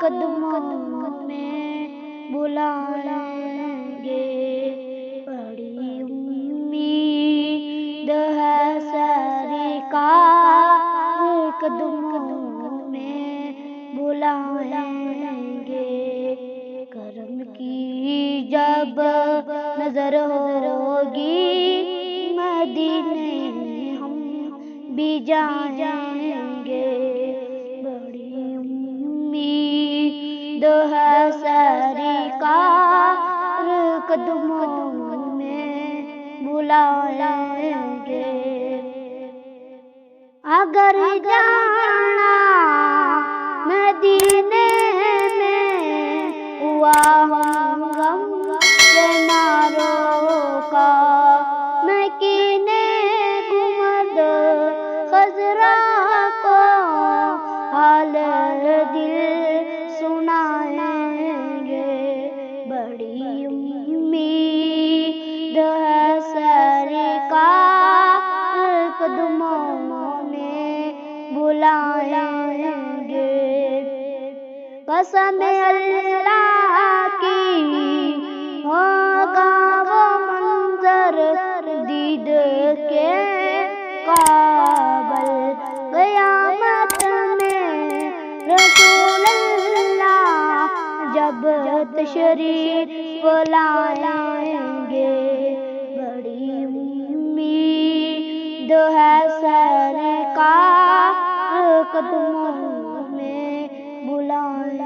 قدموں میں بلائیں گے، بڑی امید ہے سرکار قدموں میں بلائیں گے۔ کرم کی جب نظر ہوگی مدینے ہم بھی جائیں گے، بڑی امید ہے سرکار قدموں میں بلائیں گے۔ اگر جانا مدینے میں ہوا ہم غم سے نہ روکا، میں کینے گنبد خضرا کو حال دل سنائیں گے، بڑی امید ہے سرکار قدموں میں بلائیں گے۔ قسم اللہ کی ہوگا وہ منظر دید کے قابل، قیامت میں رسول اللہ جب تشریف لائیں گے، بڑی امید ہے سرکار قدموں میں بلائیں